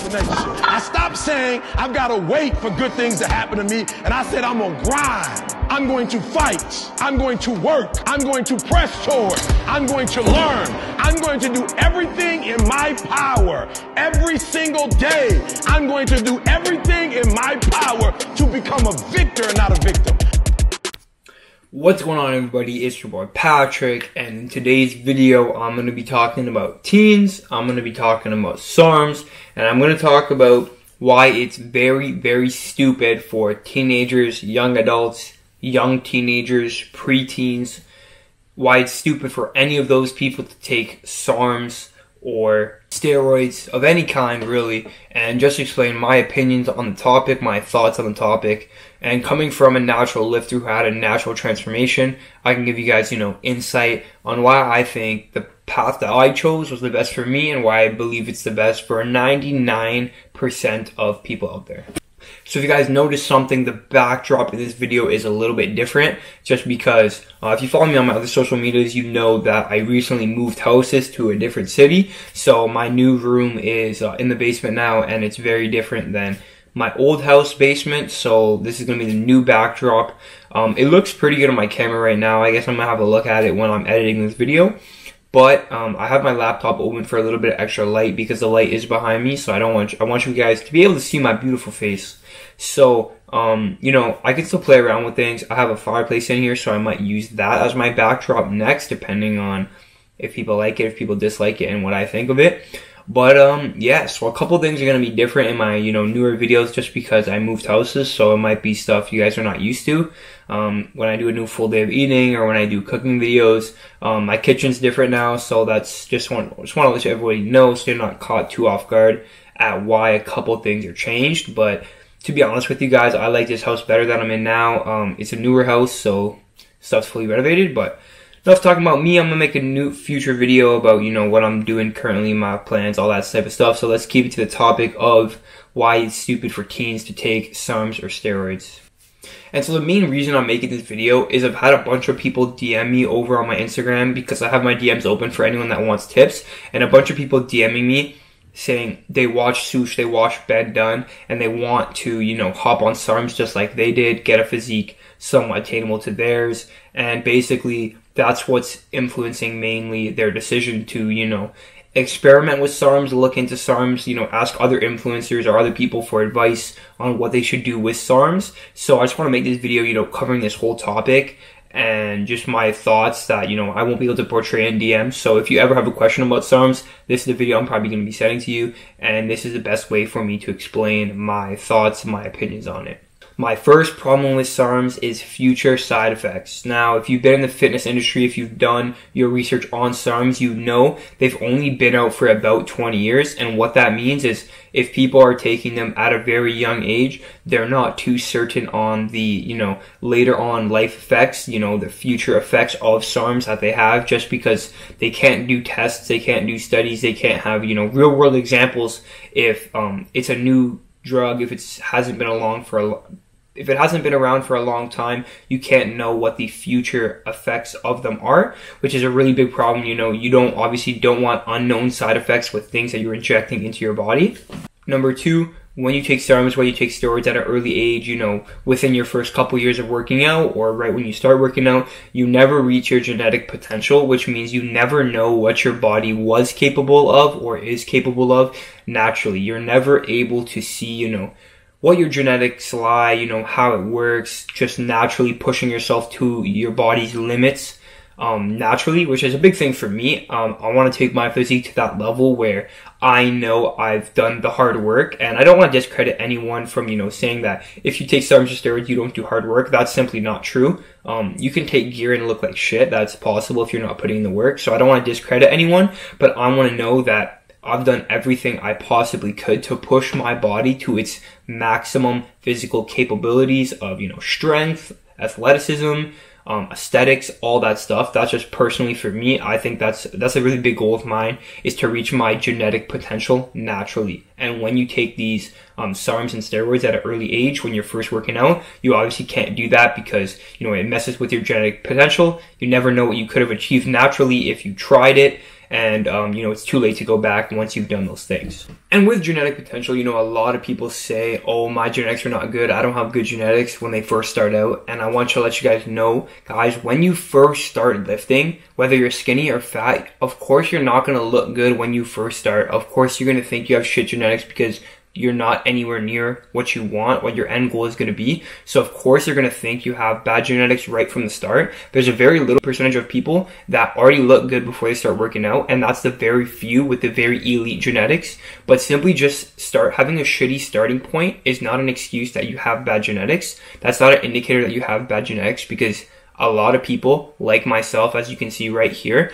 destination. I stopped saying I've got to wait for good things to happen to me, and I said I'm gonna grind. I'm going to fight. I'm going to work. I'm going to press toward. I'm going to learn. I'm going to do everything in my power. Every single day, I'm going to do everything in my power to become a victor and not a victim. What's going on, everybody? It's your boy Patrick, and in today's video I'm going to be talking about teens, I'm going to be talking about SARMS, and I'm going to talk about why it's very, very stupid for teenagers, young adults, young teenagers, preteens, why it's stupid for any of those people to take SARMS or steroids of any kind, really, and just explain my opinions on the topic, my thoughts on the topic. And coming from a natural lifter who had a natural transformation, I can give you guys, insight on why I think the path that I chose was the best for me and why I believe it's the best for 99% of people out there. So if you guys notice something, the backdrop in this video is a little bit different, just because if you follow me on my other social medias, you know that I recently moved houses to a different city. So my new room is in the basement now, and it's very different than my old house basement. So this is going to be the new backdrop. It looks pretty good on my camera right now. I guess I'm going to have a look at it when I'm editing this video. But I have my laptop open for a little bit of extra light because the light is behind me, so I want you guys to be able to see my beautiful face. So, I can still play around with things. I have a fireplace in here, so I might use that as my backdrop next, depending on if people like it, if people dislike it, and what I think of it. But, yeah, so a couple things are going to be different in my, newer videos just because I moved houses, so it might be stuff you guys are not used to. When I do a new full day of eating or when I do cooking videos, my kitchen's different now, so that's just want to let everybody know so you're not caught too off guard at why a couple things are changed. But to be honest with you guys, I like this house better that I'm in now. It's a newer house, so stuff's fully renovated, but enough talking about me. I'm going to make a new future video about, what I'm doing currently, my plans, all that type of stuff. So let's keep it to the topic of why it's stupid for teens to take SARMs or steroids. And so the main reason I'm making this video is I've had a bunch of people DM me over on my Instagram because I have my DMs open for anyone that wants tips. And a bunch of people DMing me saying they watch Swoosh, they watch Ben Dunn, and they want to, hop on SARMs just like they did, get a physique somewhat attainable to theirs. And basically, that's what's influencing mainly their decision to, experiment with SARMs, look into SARMs, ask other influencers or other people for advice on what they should do with SARMs. So I just want to make this video, covering this whole topic and just my thoughts that, I won't be able to portray in DMs. So if you ever have a question about SARMs, this is the video I'm probably going to be sending to you. And this is the best way for me to explain my thoughts and my opinions on it. My first problem with SARMs is future side effects. Now, if you've been in the fitness industry, if you've done your research on SARMs, you know they've only been out for about 20 years. And what that means is if people are taking them at a very young age, they're not too certain on the, later on life effects, the future effects of SARMs that they have, just because they can't do tests, they can't do studies, they can't have, real world examples if it's a new drug, if it hasn't been around for a long time, you can't know what the future effects of them are, which is a really big problem. You obviously don't want unknown side effects with things that you're injecting into your body. Number two, when you take SARMs, when you take steroids at an early age, within your first couple years of working out or right when you start working out, you never reach your genetic potential, which means you never know what your body was capable of or is capable of naturally. You're never able to see, what your genetics lie, how it works, just naturally pushing yourself to your body's limits naturally, which is a big thing for me. I want to take my physique to that level where I know I've done the hard work, and I don't want to discredit anyone from, saying that if you take SARMs or steroids, you don't do hard work. That's simply not true. You can take gear and look like shit. That's possible if you're not putting in the work. So I don't want to discredit anyone, but I want to know that I've done everything I possibly could to push my body to its maximum physical capabilities of, strength, athleticism, aesthetics, all that stuff. That's just personally for me. I think that's a really big goal of mine, is to reach my genetic potential naturally. And when you take these SARMs and steroids at an early age, when you're first working out, you obviously can't do that because, it messes with your genetic potential. You never know what you could have achieved naturally if you tried it. and it's too late to go back once you've done those things. And with genetic potential, a lot of people say, oh, my genetics are not good, I don't have good genetics, when they first start out. And I want to let you guys know, guys, when you first start lifting, whether you're skinny or fat, of course you're not going to look good when you first start. Of course you're going to think you have shit genetics because you're not anywhere near what you want, what your end goal is going to be. So of course you're going to think you have bad genetics right from the start. There's a very little percentage of people that already look good before they start working out, and that's the very few with the very elite genetics. But simply just start having a shitty starting point is not an excuse that you have bad genetics. That's not an indicator that you have bad genetics, because a lot of people, like myself, as you can see right here,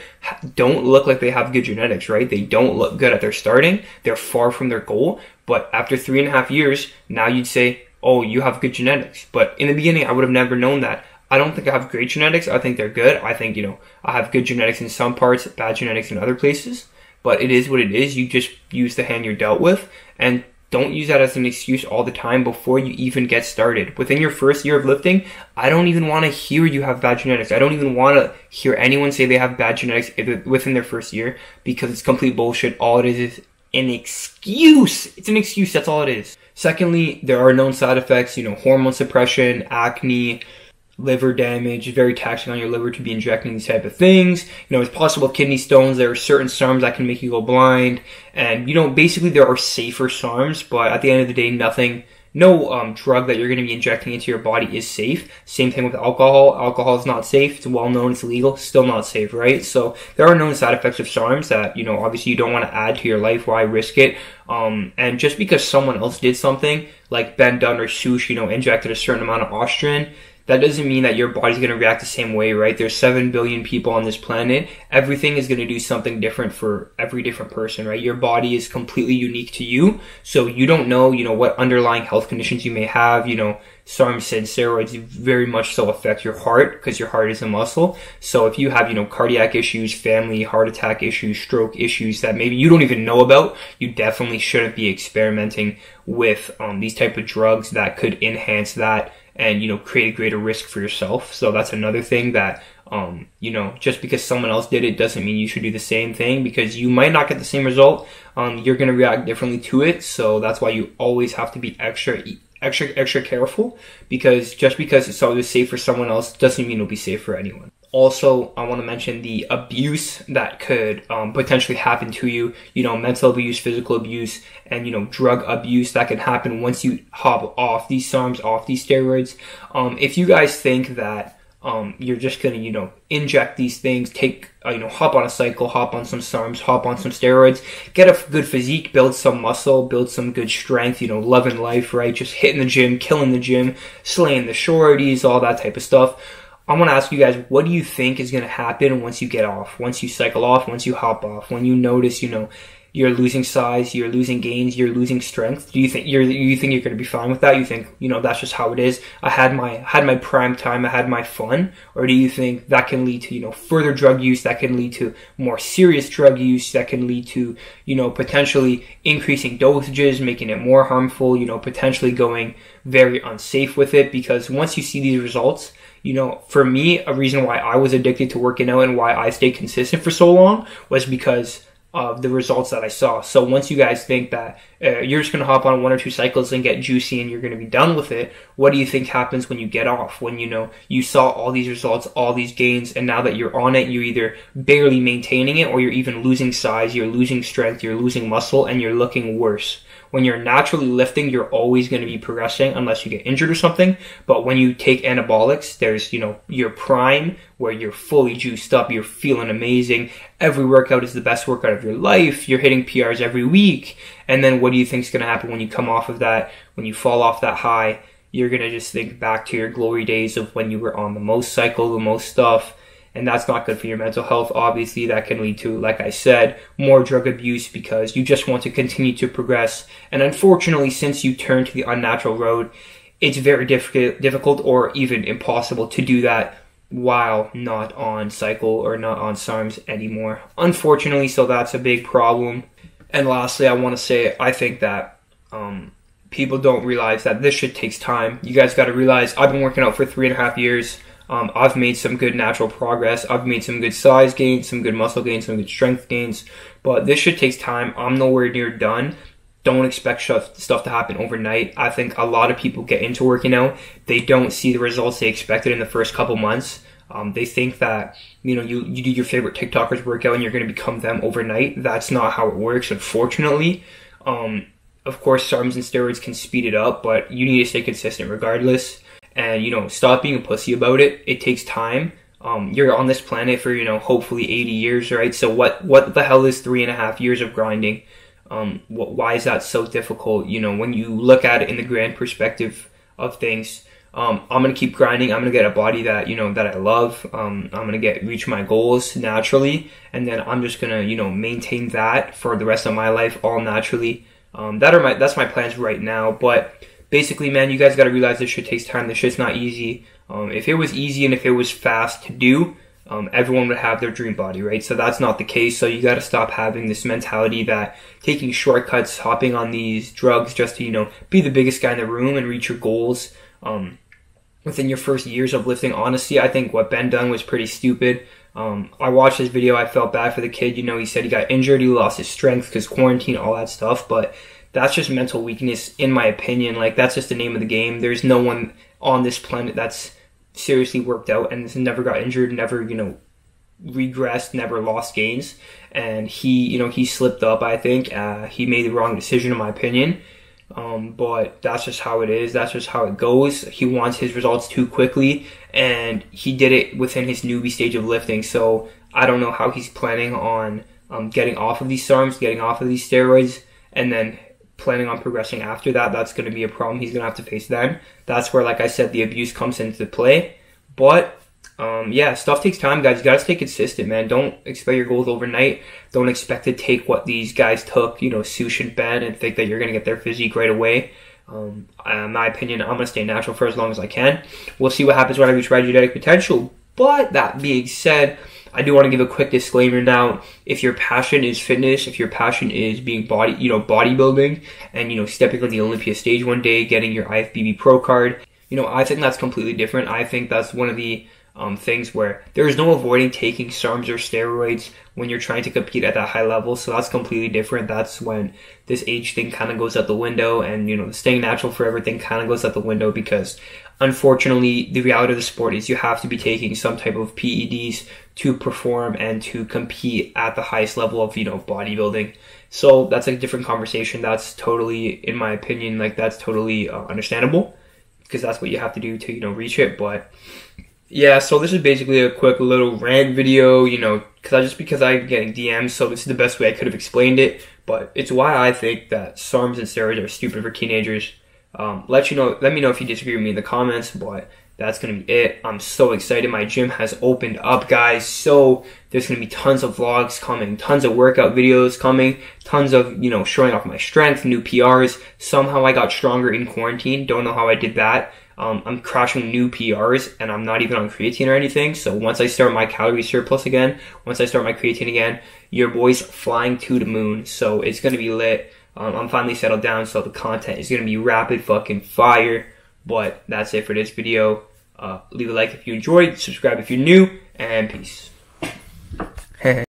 don't look like they have good genetics, right? They don't look good at their starting. They're far from their goal. But after 3.5 years, now you'd say, oh, you have good genetics. But in the beginning, I would have never known that. I don't think I have great genetics. I think they're good. I think, I have good genetics in some parts, bad genetics in other places. But it is what it is. You just use the hand you're dealt with. And don't use that as an excuse all the time before you even get started. Within your first year of lifting, I don't even want to hear you have bad genetics. I don't even want to hear anyone say they have bad genetics within their first year, because it's complete bullshit. All it is an excuse. It's an excuse. That's all it is. Secondly, there are known side effects, hormone suppression, acne, liver damage. Very taxing on your liver to be injecting these type of things. It's possible kidney stones. There are certain SARMs that can make you go blind. And, basically there are safer SARMs, but at the end of the day, no drug that you're going to be injecting into your body is safe. Same thing with alcohol. Alcohol is not safe. It's well known. It's legal. Still not safe, right? So there are known side effects of SARMs that, obviously you don't want to add to your life. Why risk it? And just because someone else did something, like Ben Dunn or Sush, injected a certain amount of estrogen, that doesn't mean that your body's going to react the same way, right? There's 7 billion people on this planet. Everything is going to do something different for every different person, right? Your body is completely unique to you. So you don't know, what underlying health conditions you may have. SARMs said steroids very much so affect your heart, because your heart is a muscle. So if you have, cardiac issues, family, heart attack issues, stroke issues that maybe you don't even know about, you definitely shouldn't be experimenting with these type of drugs that could enhance that and, create a greater risk for yourself. So that's another thing that, just because someone else did it doesn't mean you should do the same thing, because you might not get the same result. You're going to react differently to it. So that's why you always have to be extra careful, because just because it's always safe for someone else doesn't mean it'll be safe for anyone. Also, I want to mention the abuse that could potentially happen to you, mental abuse, physical abuse, and, drug abuse that can happen once you hop off these SARMs, off these steroids. If you guys think that you're just going to, inject these things, hop on a cycle, hop on some SARMs, hop on some steroids, get a good physique, build some muscle, build some good strength, loving life, right? Just hitting the gym, killing the gym, slaying the shorties, all that type of stuff. I want to ask you guys, what do you think is going to happen once you get off, once you cycle off, once you hop off, when you notice, you're losing size, you're losing gains, you're losing strength? Do you think you're going to be fine with that? You think, that's just how it is. I had my prime time, I had my fun. Or do you think that can lead to, further drug use, that can lead to more serious drug use, that can lead to, potentially increasing dosages, making it more harmful, potentially going very unsafe with it? Because once you see these results, for me, a reason why I was addicted to working out and why I stayed consistent for so long was because of the results that I saw. So once you guys think that you're just going to hop on 1 or 2 cycles and get juicy and you're going to be done with it, what do you think happens when you get off? When, you saw all these results, all these gains, and now that you're on it, you're either barely maintaining it or you're even losing size, you're losing strength, you're losing muscle, and you're looking worse. When you're naturally lifting, you're always going to be progressing unless you get injured or something. But when you take anabolics, there's, your prime where you're fully juiced up, you're feeling amazing. Every workout is the best workout of your life. You're hitting PRs every week. And then what do you think is going to happen when you come off of that? When you fall off that high, you're going to just think back to your glory days of when you were on the most cycle, the most stuff. And that's not good for your mental health. Obviously, that can lead to, like I said, more drug abuse because you just want to continue to progress. And unfortunately, since you turn to the unnatural road, it's very difficult or even impossible to do that while not on cycle or not on SARMs anymore. Unfortunately, so that's a big problem. And lastly, I want to say, I think that people don't realize that this shit takes time. You guys got to realize I've been working out for 3.5 years. I've made some good natural progress. I've made some good size gains, some good muscle gains, some good strength gains. But this shit takes time. I'm nowhere near done. Don't expect stuff to happen overnight. I think a lot of people get into working out. They don't see the results they expected in the first couple months. They think that, you do your favorite TikTokers workout and you're going to become them overnight. That's not how it works, unfortunately. Of course, SARMs and steroids can speed it up, but you need to stay consistent regardless. And, stop being a pussy about it. It takes time. You're on this planet for, hopefully 80 years, right? So what the hell is 3.5 years of grinding? Why is that so difficult? When you look at it in the grand perspective of things, I'm going to keep grinding. I'm going to get a body that, that I love. I'm going to reach my goals naturally. And then I'm just going to, maintain that for the rest of my life, all naturally. That's my plans right now. But basically, man, you guys got to realize this shit takes time. This shit's not easy. If it was easy and if it was fast to do, everyone would have their dream body, right? So that's not the case. So you got to stop having this mentality that taking shortcuts, hopping on these drugs just to, be the biggest guy in the room and reach your goals, within your first years of lifting. Honestly, I think what Ben done was pretty stupid. I watched his video. I felt bad for the kid. He said he got injured. He lost his strength because quarantine, all that stuff. But that's just mental weakness, in my opinion. Like, that's just the name of the game. There's no one on this planet that's seriously worked out and never got injured, never, regressed, never lost gains. And he slipped up, I think. He made the wrong decision, in my opinion. But that's just how it is. That's just how it goes. He wants his results too quickly, and he did it within his newbie stage of lifting. So I don't know how he's planning on getting off of these SARMs, getting off of these steroids, and then planning on progressing after that. That's going to be a problem he's going to have to face then. That's where, like I said, the abuse comes into play. But yeah, stuff takes time, guys. You got to stay consistent, man. Don't expect your goals overnight. Don't expect to take what these guys took, Sush and Ben, and think that you're going to get their physique right away. In my opinion, I'm going to stay natural for as long as I can. We'll see what happens when I reach my genetic potential. But that being said, I do want to give a quick disclaimer now. If your passion is fitness, if your passion is being bodybuilding, and, stepping on the Olympia stage one day, getting your IFBB Pro card, I think that's completely different. I think that's one of the things where there is no avoiding taking SARMs or steroids when you're trying to compete at that high level. So that's completely different. That's when this age thing kind of goes out the window, and staying natural for everything kind of goes out the window, because unfortunately the reality of the sport is you have to be taking some type of PEDs to perform and to compete at the highest level of bodybuilding. So that's a different conversation. That's totally, in my opinion, that's totally understandable, because that's what you have to do to reach it. But yeah, so this is basically a quick little rant video, because I'm getting DMs, so this is the best way I could have explained it. But it's why I think that SARMs and steroids are stupid for teenagers. Let me know if you disagree with me in the comments, but that's going to be it. I'm so excited. My gym has opened up, guys, so there's going to be tons of vlogs coming, tons of workout videos coming, tons of, showing off my strength, new PRs. Somehow I got stronger in quarantine. Don't know how I did that. I'm crashing new PRs, and I'm not even on creatine or anything. So once I start my calorie surplus again, once I start my creatine again, your boy's flying to the moon. So it's going to be lit. I'm finally settled down, so the content is going to be rapid fucking fire. But that's it for this video. Leave a like if you enjoyed, subscribe if you're new, and peace.